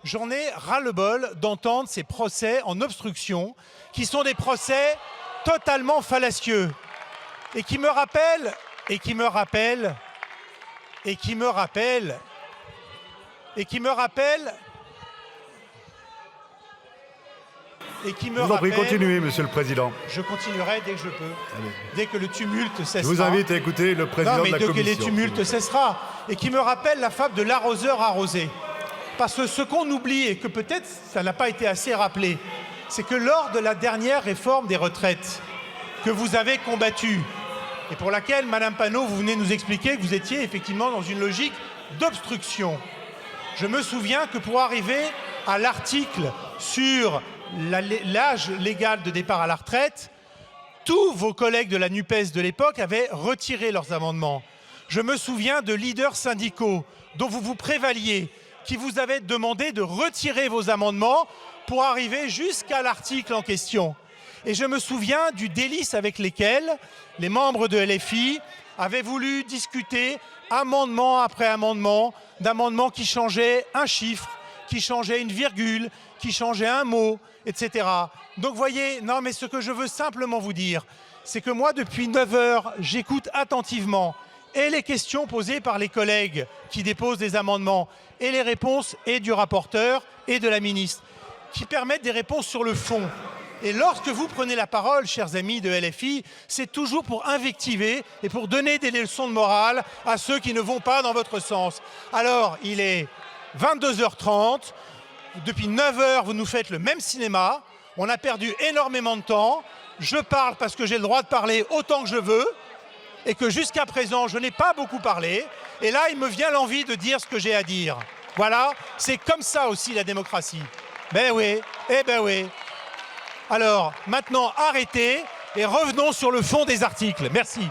J'en ai ras-le-bol d'entendre ces procès en obstruction, qui sont des procès totalement fallacieux, et qui me rappellent, vous en prie, continuez, Monsieur le Président. Je continuerai dès que je peux, dès que le tumulte cessera. Je vous invite à écouter le Président de la Commission. Dès que les tumultes cessera, et qui me rappelle la fable de l'arroseur arrosé. Parce que ce qu'on oublie, et que peut-être ça n'a pas été assez rappelé, c'est que lors de la dernière réforme des retraites que vous avez combattue, et pour laquelle, Madame Panot, vous venez nous expliquer que vous étiez effectivement dans une logique d'obstruction. Je me souviens que pour arriver à l'article sur l'âge légal de départ à la retraite, tous vos collègues de la NUPES de l'époque avaient retiré leurs amendements. Je me souviens de leaders syndicaux dont vous vous prévaliez, qui vous avaient demandé de retirer vos amendements pour arriver jusqu'à l'article en question. Et je me souviens du délice avec lesquels les membres de LFI avaient voulu discuter amendement après amendement, d'amendements qui changeaient un chiffre, qui changeaient une virgule, qui changeaient un mot, etc. Donc voyez, non mais ce que je veux simplement vous dire, c'est que moi depuis 9 heures, j'écoute attentivement et les questions posées par les collègues qui déposent des amendements et les réponses et du rapporteur et de la ministre, qui permettent des réponses sur le fond. Et lorsque vous prenez la parole, chers amis de LFI, c'est toujours pour invectiver et pour donner des leçons de morale à ceux qui ne vont pas dans votre sens. Alors, il est 22h30, depuis 9 heures, vous nous faites le même cinéma, on a perdu énormément de temps, je parle parce que j'ai le droit de parler autant que je veux, et que jusqu'à présent, je n'ai pas beaucoup parlé, et là, il me vient l'envie de dire ce que j'ai à dire. Voilà, c'est comme ça aussi la démocratie. Ben oui, eh ben oui. Alors, maintenant, arrêtez et revenons sur le fond des articles. Merci.